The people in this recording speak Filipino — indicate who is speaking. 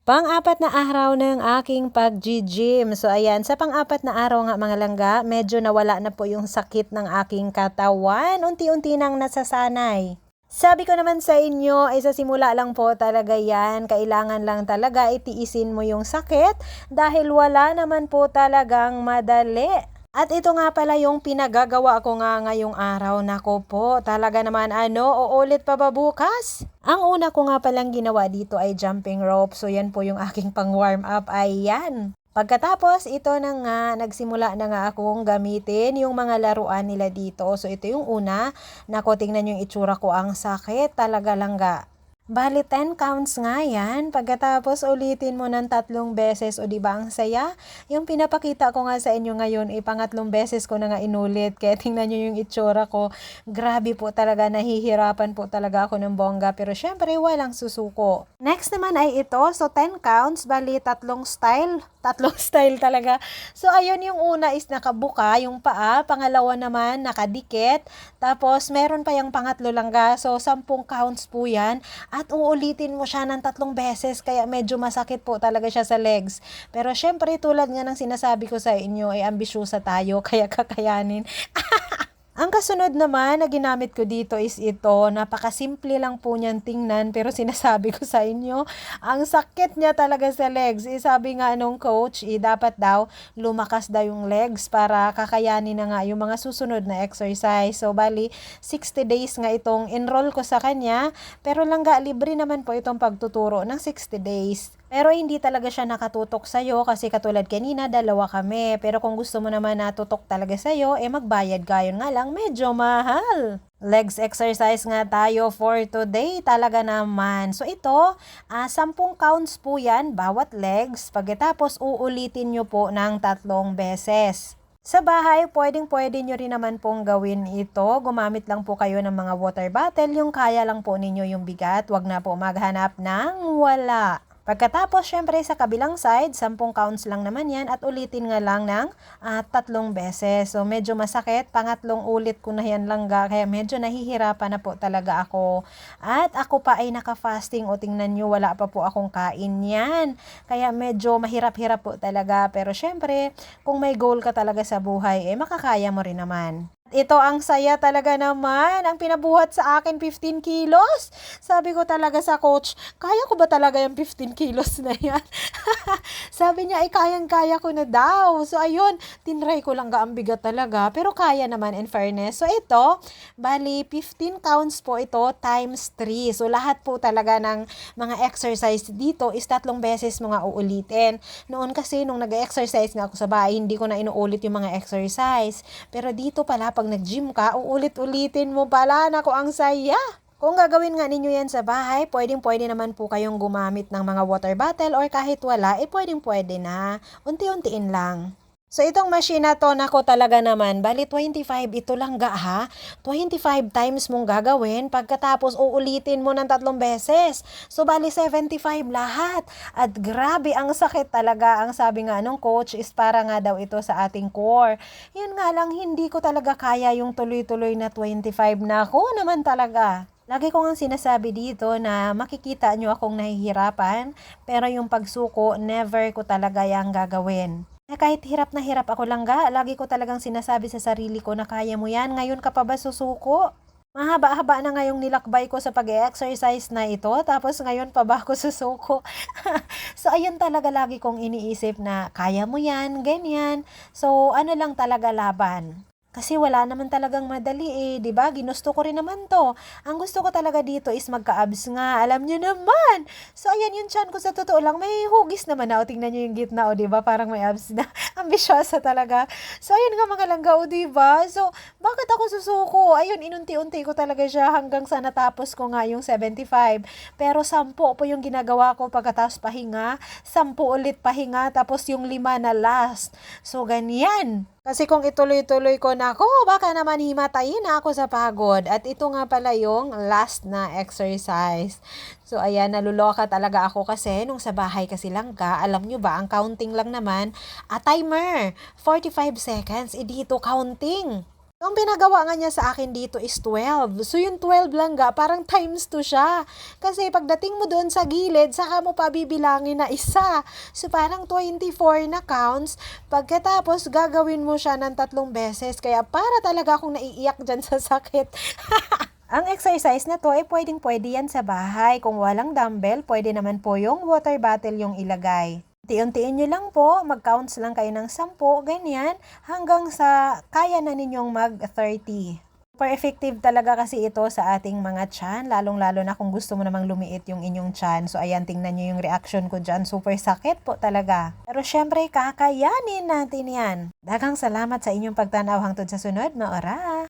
Speaker 1: Pang-apat na araw ng aking pag-gym. So ayan, sa pang-apat na araw nga mga langga, medyo nawala na po yung sakit ng aking katawan. Unti-unti nang nasasanay. Sabi ko naman sa inyo, ay sa simula lang po talaga yan. Kailangan lang talaga itiisin mo yung sakit dahil wala naman po talagang madali. At ito nga pala yung pinagagawa ko nga ngayong araw. Nako po, talaga naman uulit pa ba bukas? Ang una ko nga palang ginawa dito ay jumping rope. So yan po yung aking pang warm up. Ayan. Pagkatapos, ito na nga, nagsimula na nga akong gamitin yung mga laruan nila dito. So ito yung una. Nako, tingnan yung itsura ko. Ang sakit talaga langga. Bali 10 counts nga yan. Pagkatapos ulitin mo ng 3 beses. O diba ang saya? Yung pinapakita ko nga sa inyo ngayon, pangatlong beses ko na nga inulit. Kaya tingnan nyo yung itsura ko. Grabe po talaga, nahihirapan po talaga ako ng bongga. Pero syempre walang susuko. Next naman ay ito. So 10 counts, bali 3 style. 3 style talaga. So ayun, yung una is nakabuka yung paa. Pangalawa naman nakadikit. Tapos meron pa yung pangatlo langga. So 10 counts po yan. At uulitin mo siya ng 3 beses, kaya medyo masakit po talaga siya sa legs. Pero syempre, tulad nga ng sinasabi ko sa inyo, ay ambisyosa tayo, kaya kakayanin. Ang kasunod naman na ginamit ko dito is ito. Napakasimple lang po niyan tingnan, pero sinasabi ko sa inyo, ang sakit niya talaga sa legs. Sabi nga nung coach, dapat daw lumakas daw yung legs para kakayanin na nga yung mga susunod na exercise. So bali 60 days nga itong enroll ko sa kanya, pero langga libre naman po itong pagtuturo ng 60 days. Pero hindi talaga siya nakatutok sa'yo kasi katulad kanina, 2 kami. Pero kung gusto mo naman na tutok talaga sa'yo, magbayad ka. Yun nga lang, medyo mahal. Legs exercise nga tayo for today talaga naman. So ito, 10 counts po yan, bawat legs. Pagkatapos uulitin nyo po ng 3 beses. Sa bahay, pwedeng-pwede nyo rin naman pong gawin ito. Gumamit lang po kayo ng mga water bottle. Yung kaya lang po ninyo yung bigat. Wag na po maghanap ng wala. Pagkatapos, syempre sa kabilang side, 10 counts lang naman yan at ulitin nga lang ng 3 beses. So medyo masakit, pangatlong ulit ko na yan langga, kaya medyo nahihirapan na po talaga ako. At ako pa ay naka-fasting, o tingnan nyo, wala pa po akong kain yan. Kaya medyo mahirap-hirap po talaga, pero syempre, kung may goal ka talaga sa buhay, makakaya mo rin naman. Ito ang saya talaga naman. Ang pinabuhat sa akin 15 kilos. Sabi ko talaga sa coach, kaya ko ba talaga yung 15 kilos na yan? Sabi niya, kayang-kaya ko na daw. So ayun, tinry ko lang ang bigat talaga. Pero kaya naman in fairness. So ito, bali 15 counts po ito times 3. So lahat po talaga ng mga exercise dito is 3 beses mo nga uulitin. Noon kasi nung nag-exercise nga ako sa bahay, hindi ko na inuulit yung mga exercise. Pero dito pala, pag nag-gym ka, uulit-ulitin mo pala. Naku, ang saya! Kung gagawin nga ninyo yan sa bahay, pwedeng-pwede naman po kayong gumamit ng mga water bottle or kahit wala, pwedeng-pwede na. Unti-untiin lang. So itong machine na to, nako talaga naman, bali 25 ito lang ha. 25 times mong gagawin, pagkatapos uulitin mo ng 3 beses. So bali 75 lahat. At grabe, ang sakit talaga. Ang sabi nga nung coach is para nga daw ito sa ating core. Yun nga lang, hindi ko talaga kaya yung tuloy-tuloy na 25 na ako naman talaga. Lagi ko nga sinasabi dito na makikita nyo akong nahihirapan, pero yung pagsuko, never ko talaga yung gagawin. Kahit hirap na hirap ako langga, lagi ko talagang sinasabi sa sarili ko na kaya mo yan. Ngayon ka pa ba susuko? Mahaba-haba na ngayong nilakbay ko sa pag-exercise na ito, tapos ngayon pa ba ako susuko? So ayun talaga lagi kong iniisip na kaya mo yan, ganyan. So ano lang talaga laban. Kasi wala naman talagang madali 'di ba? Ginusto ko rin naman 'to. Ang gusto ko talaga dito is magka-abs nga. Alam niyo naman. So ayan yung tiyan ko, sa totoo lang may hugis naman na. O tingnan niyo yung gitna 'di ba? Parang may abs na. Ambisyosa talaga. So ayun nga mga langga 'di ba? So bakit ako susuko? Ayun, inunti-unti ko talaga siya hanggang sa natapos ko nga yung 75. Pero 10 po yung ginagawa ko pagkatapos pahinga, 10 ulit pahinga, tapos yung 5 na last. So ganyan. Kasi kung ituloy-tuloy ko na ako, baka naman himatayin na ako sa pagod. At ito nga pala yung last na exercise. So ayan, naluloka talaga ako kasi nung sa bahay kasi langga, alam nyo ba, ang counting lang naman, a timer, 45 seconds, dito counting. Ang pinagawa nga niya sa akin dito is 12. So yung 12 lang parang times 2 siya. Kasi pagdating mo doon sa gilid, saka mo pa bibilangin na isa. So parang 24 na counts. Pagkatapos, gagawin mo siya ng 3 beses. Kaya para talaga akong naiiyak dyan sa sakit. Ang exercise na to ay pwedeng-pwede yan sa bahay. Kung walang dumbbell, pwede naman po yung water bottle yung ilagay. Unti-untiin nyo lang po, mag-counts lang kayo ng 10, ganyan, hanggang sa kaya na ninyong mag-30. Super effective talaga kasi ito sa ating mga tiyan, lalong-lalo na kung gusto mo namang lumiit yung inyong tiyan. So ayan, tingnan nyo yung reaction ko dyan, super sakit po talaga. Pero syempre, kakayanin natin yan. Daghang salamat sa inyong pagtanaw hangtod sa sunod na oras.